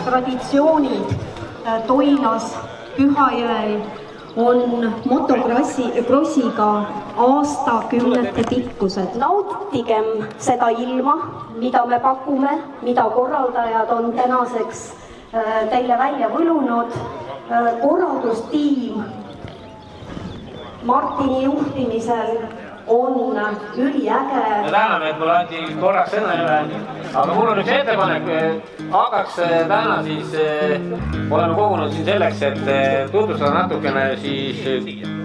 Traditsioonid Toilas Pühajõel on motokrossiga aastakümnete pikkused. Nautigem seda ilma, mida me pakume, mida korraldajad on tänaseks teile välja võlunud. Korraldustiim Martini juhtimisel on üliäge. Me täname, et mul anti korraks sõna üle, aga mul on üks ettepanek. Hakkaks täna siis, oleme kogunud siin selleks, et tutvustada natukene siis,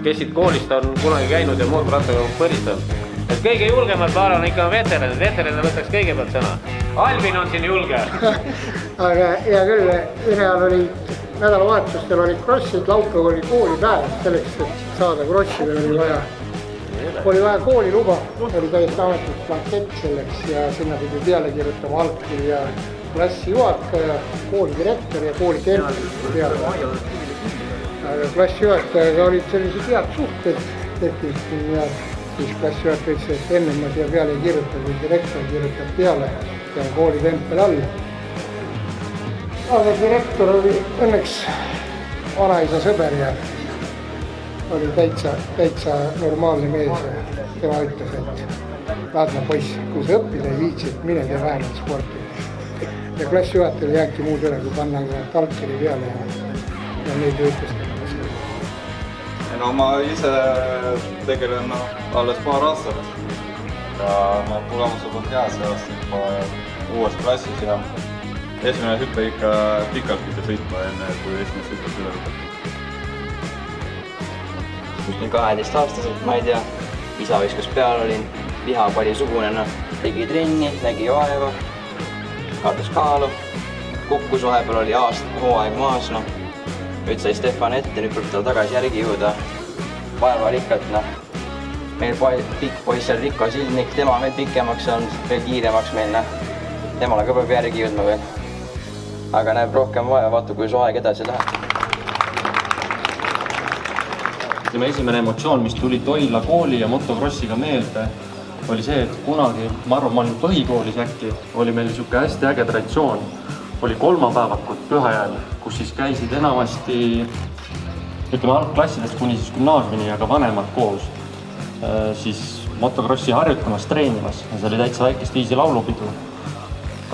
kes siit koolist on kunagi käinud ja mootorrattaga põristanud. Et kõige julgemad on ikka veteranid. Veteranid võtaks kõigepealt sõna. Albin on siin julge. Aga hea küll, ühel oli nädalavahetustel olid krossid, laupäev oli koolipäev, selleks, et saada krossile oli vaja kooliluba, oli täiesti ametlik blankett selleks ja sinna pidi peale kirjutama allkiri ja klassijuhataja, koolidirektor ja koolikeelpid peale. Aga klassijuhatajaga olid sellised head suhted tekkisid ja siis klassijuhataja ütles, et enne ma siia peale ei kirjuta, kui direktor kirjutab peale ja kooli tempel all. Aga direktor oli õnneks vanaisa sõber ja oli täitsa normaalne mees ja tema ütles, et vaadna poiss, kui sa õppida ei viitsi, et mine tee vähemalt sporti. Ja klassijuhatajal ei jääki muud üle, kui panna talkiri peale ja neid ütles tema seda. No ma ise tegelen alles paar aastat ja tulemused on hea see aasta juba uues klassis ja esimene hüppe ikka pikalt pidi sõitma enne, kui esimest hüppest üle võtta. 12-aastaselt, ma ei tea, isa viskas peal, olin lihapalli sugune, tegi trenni, nägi vaeva, kaotas kaalu, kukkus vahepeal, oli hooaeg maas, nüüd sai Stefan ette, nüüd tuleb tal tagasi järgi jõuda, vaeva rikkalt, meil pikk poiss seal Riko Silnik, tema veel pikemaks on, veel kiiremaks meil, temale ka peab järgi jõudma veel, aga näeb rohkem vaeva, vaata kui su aeg edasi läheb. Esimene emotsioon, mis tuli Toila kooli ja motokrossiga meelde, oli see, et kunagi, ma arvan, ma olin põhikoolis äkki, oli meil niisugune hästi äge traditsioon, oli kolmapäevakud Pühajõel, kus siis käisid enamasti, ütleme, algklassidest kuni siis gümnaasiumini ja ka vanemad koos, siis motokrossi harjutamas, treenimas ja see oli täitsa väike stiisi laulupidu.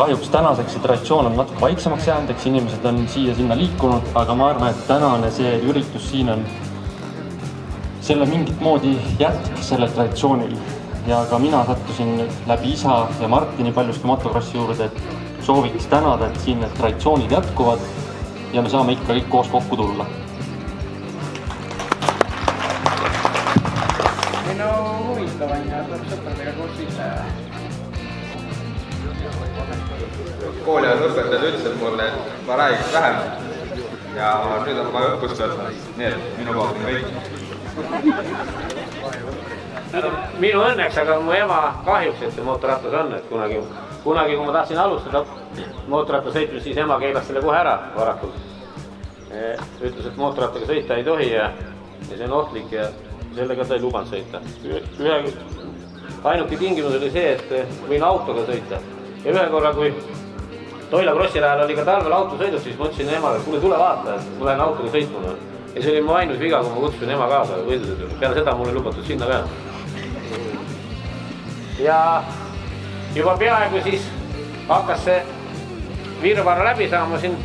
Kahjuks tänaseks see traditsioon on natuke vaiksemaks jäänud, eks inimesed on siia-sinna liikunud, aga ma arvan, et tänane see üritus siin on selle mingit moodi jätk sellel traditsioonil ja ka mina sattusin läbi isa ja Martini paljuski motokrossi juurde, et sooviks tänada, et siin need traditsioonid jätkuvad ja me saame ikka kõik koos kokku tulla. No huvitav on ja tuleb sõpradega koos sisse. Kooli ajal õpetajad ütlesid mulle, et ma räägiks vähem ja nüüd on vaja õppust võtta, nii et minu poolt on kõik. Minu õnneks, aga mu ema kahjuks, et see mootorrattas on, et kunagi, kui ma tahtsin alustada mootorratta sõitmist, siis ema keelas selle kohe ära varakult. Ütles, et mootorrattaga sõita ei tohi ja see on ohtlik ja sellega ta ei lubanud sõita. Ainuke tingimus oli see, et võin autoga sõita. Ja ühe korra, kui Toila krossi ajal oli ka talvel autosõidus, siis ma ütlesin emale, et kuule tule vaata, et ma lähen autoga sõitma. ja see oli mu ainus viga, kui ma kutsusin ema kaasa võidusõidule. Peale seda mul ei lubatud sinna ka. Ja juba peaaegu siis hakkas see virvara läbi saama siin.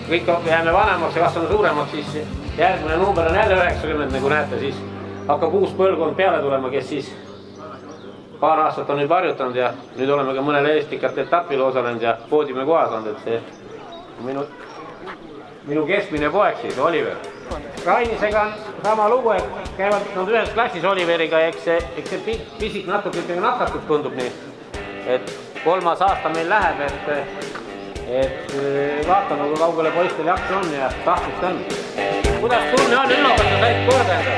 Kõik jääme vanemaks ja kasvame suuremaks, siis järgmine number on jälle 90, nagu näete, siis hakkab uus põlvkond peale tulema, kes siis paar aastat on nüüd varjutanud ja nüüd oleme ka mõnele Eestikate etapil osalenud ja poodiumi kohas on, et see minu keskmine poeg siis, Oliver. Rainisega on sama lugu, et käivad nad ühes klassis Oliveriga ja eks see pisik natuke nakatud tundub nii, et 3. aasta meil läheb, et vaatame, kui kaugele poistel jaksu on ja tahtmist on. Kuidas tunne on, Ülo, kas sa said korda enda?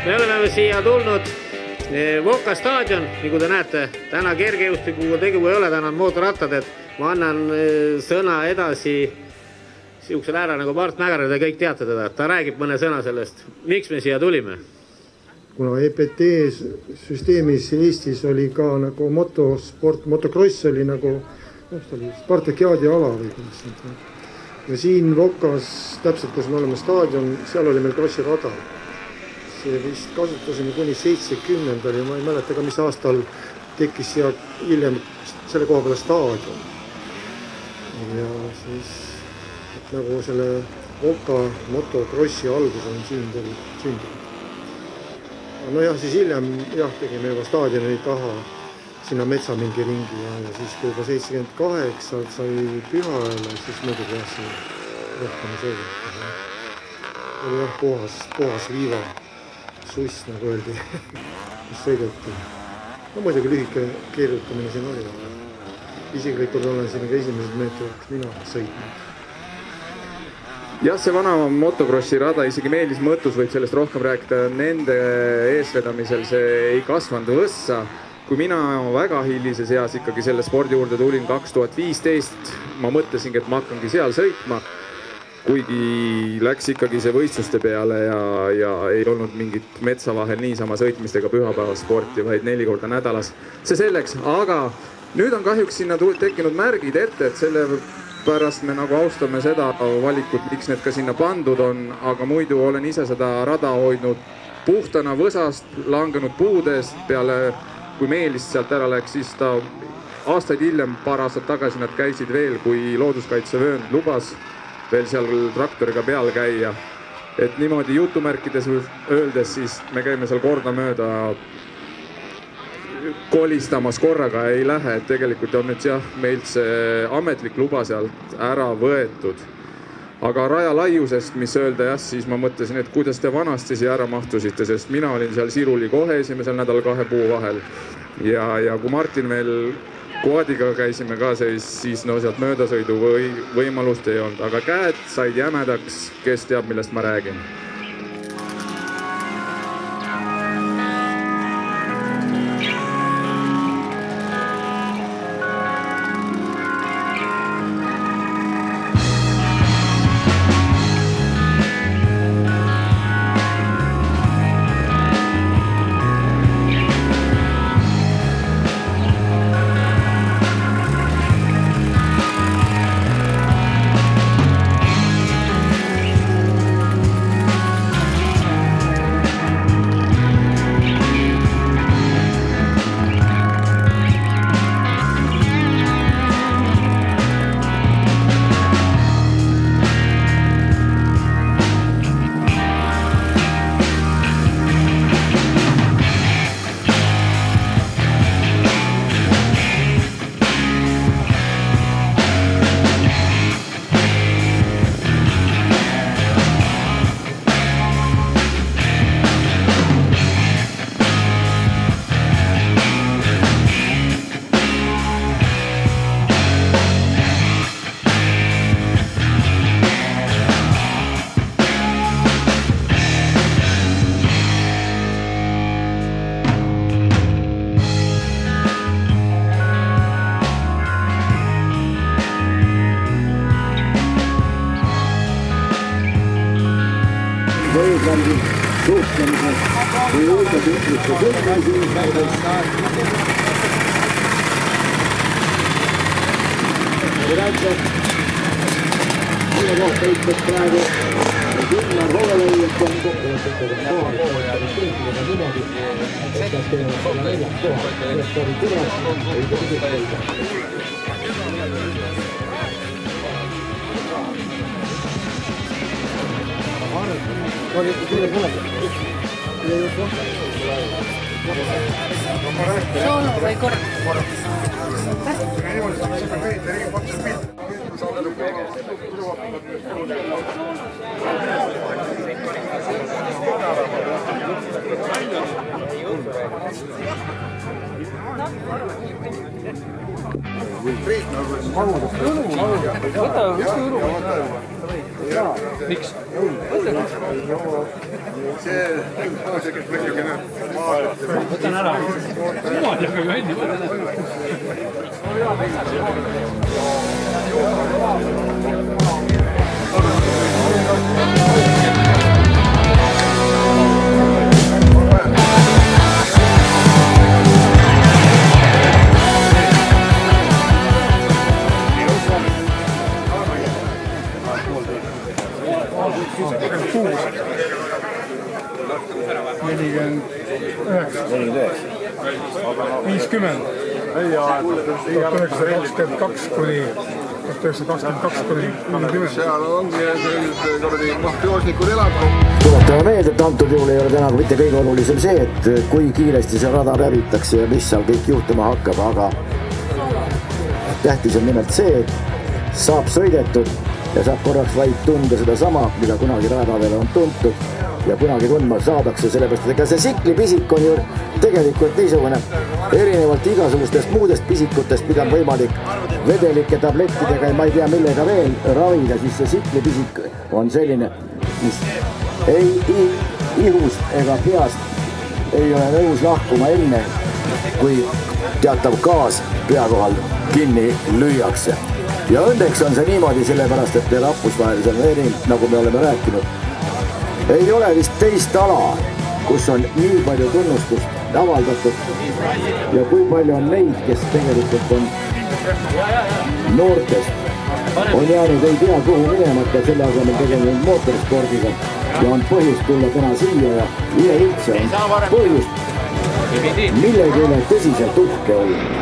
Me oleme siia tulnud Voka staadion, nagu te näete, täna kergejõustikuga tegu ei ole, täna on mootorrattad, et ma annan sõna edasi siuksele ära nagu Mart Mägarale, te kõik teate teda, ta räägib mõne sõna sellest, miks me siia tulime. Kuna EPT süsteemis Eestis oli ka nagu motosport, motocross oli nagu Spartakiaadi ala või kuidas seda. Ja siin Vokas, täpselt kus me oleme staadion, seal oli meil krossi rada. See vist kasutasime kuni 70 ja ma ei mäleta ka, mis aastal tekkis ja hiljem selle koha peale staadion. Ja siis nagu selle Voka motocrossi algus on siin sündinud. No jah, siis hiljem tegime juba staadioni taha sinna metsa mingi ringi ja siis kui juba 78 sai Pühaajale, siis muidugi jah, see rohkem sõidab. Oli jah, puhas liiva suss, nagu öeldi, mis sõideti. No muidugi lühike keerutamine siin oli. Isiklikult olen siin ka esimesed meetrid mina sõitnud. Jah, see vana motocrossi rada isegi meeldis mõttus, võib sellest rohkem rääkida. Nende eesvedamisel see ei kasvanud võssa. Kui mina väga hilises eas ikkagi selle spordi juurde tulin 2015, ma mõtlesingi, et ma hakkangi seal sõitma. Kuigi läks ikkagi see võistluste peale ja ei olnud mingit metsa vahel niisama sõitmistega pühapäevasporti, vaid 4 korda nädalas. See selleks, aga nüüd on kahjuks sinna tekkinud märgid ette, et selle pärast me nagu austame seda valikut, miks need ka sinna pandud on, aga muidu olen ise seda rada hoidnud puhtana võsast, langenud puudest peale, kui Meelist sealt ära läks, siis ta aastaid hiljem, paar aastat tagasi nad käisid veel, kui looduskaitsevöönd lubas veel seal traktoriga peal käia. Et niimoodi jutumärkides öeldes, siis me käime seal korda mööda kolistamas korraga ei lähe, et tegelikult on nüüd jah, meilt see ametlik luba sealt ära võetud. Aga raja laiusest, mis öelda jah, siis ma mõtlesin, et kuidas te vanasti siia ära mahtusite, sest mina olin seal Siruli kohe esimesel nädal 2 puu vahel. Ja kui Martin veel koadiga käisime ka, siis no sealt möödasõidu võimalust ei olnud, aga käed said jämedaks, kes teab, millest ma räägin. nagu eesmärgil suhtlemise või õiglas ütluse sõlmisi. Selle kohta ütleb praegu Gunnar Hovelõi, et on kokkulepetega niimoodi, et nad teevad selle neljast kohast, et oli kurat, ei tohi öelda. oli kiire kunagi. Solo või kord? Miks? Võtan ära. Niimoodi hakkab ju hendi võtta. seal ongi sellised kordi mafioosnikud elavad. Tuletame meelde, et antud juhul ei ole täna mitte kõige olulisem see, et kui kiiresti see rada läbitakse ja mis seal kõik juhtuma hakkab, aga tähtis on nimelt see, et saab sõidetud ja saab korraks vaid tunda sedasama, mida kunagi radadele on tuntud ja kunagi tundma saadakse, sellepärast et ega see siklipisik on ju tegelikult niisugune, erinevalt igasugustest muudest pisikutest, mida on võimalik vedelike tablettidega ja ma ei tea millega veel ravida, siis see siklipisik on selline, mis ei ihust ega peast ei ole nõus lahkuma enne, kui teatav gaas pea kohal kinni lüüakse. Ja õnneks on see niimoodi sellepärast, et rahvusvahelisel eri, nagu me oleme rääkinud, ei ole vist teist ala, kus on nii palju tunnustust avaldatud ja kui palju on neid, kes tegelikult on noortest, on jäänud ei tea kuhu minemata, selle asemel tegelenud mootorspordiga ja on põhjust tulla täna siia ja üleüldse on põhjust millegi üle tõsiselt uhke olla.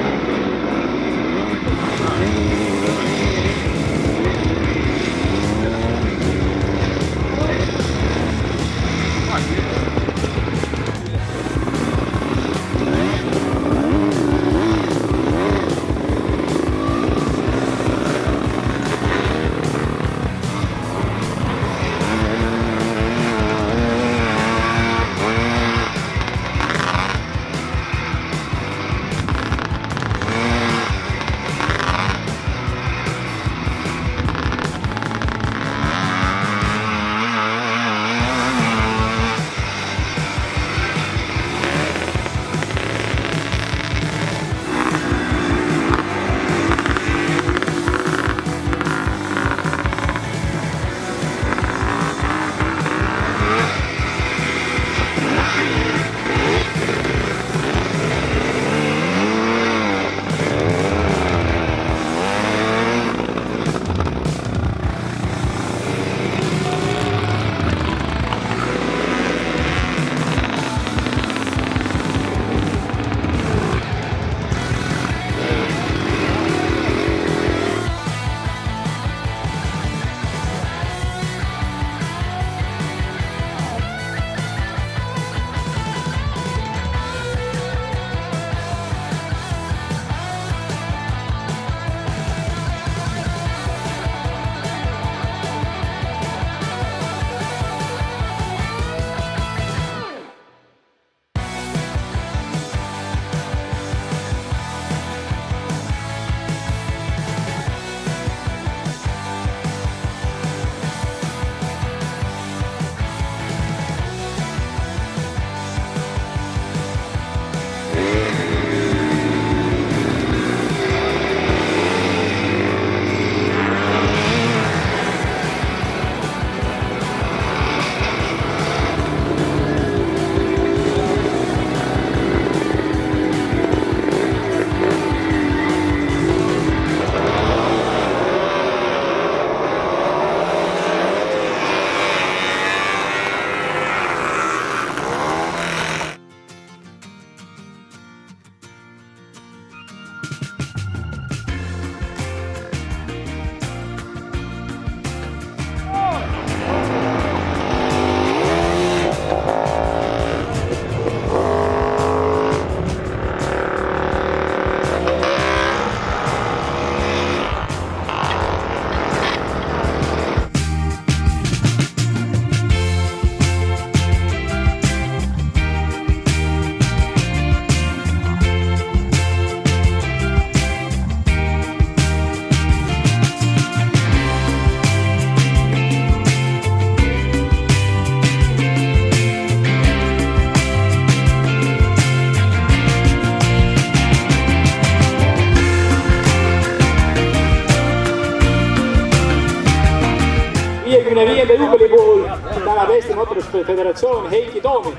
55. juubeli puhul tänab Eesti Motorspordi Föderatsioon Heiki Toomi.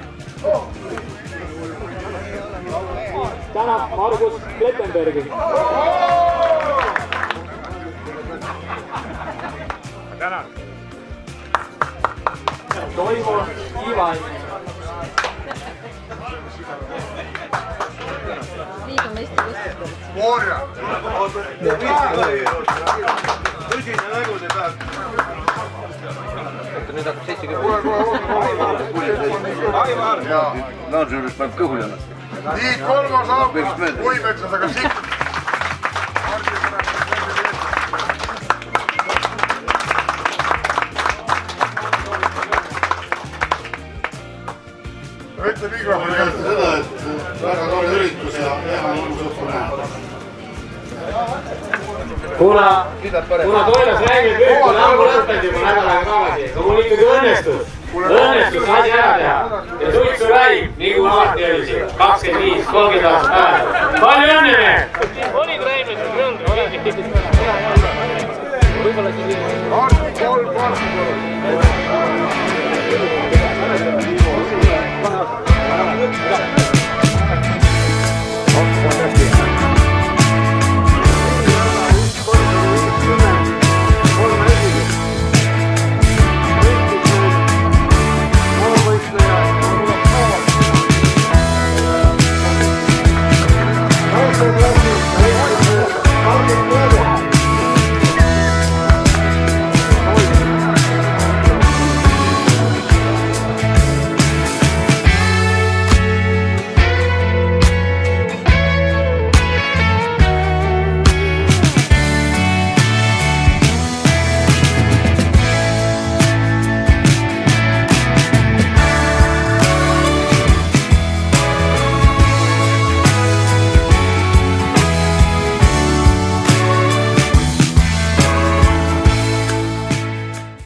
Tänab Margus Plettenbergi. Tänan. Toivo Ivan. liigume Eesti võistlustel. Moorja. Tõsine nägu te peab. Nüüd hakkab 70. Aivar. Jaa. No see juures peab kõhul jääma. Nii, kolmas aabus. Uimetsasega siit. Võite mikrofoni kätte. Seda, et väga tore üritus ja hea mõnusõppu näha. Kuna Toilas räägib on ammu lõppenud juba nädal aega tagasi, aga mul ikkagi õnnestus asi ära teha ja suitsu räägib, nii kui alati oli siin 25-30 aastat tagasi. Palju õnne mehed! Olid Raimond küll? Võib-olla siis...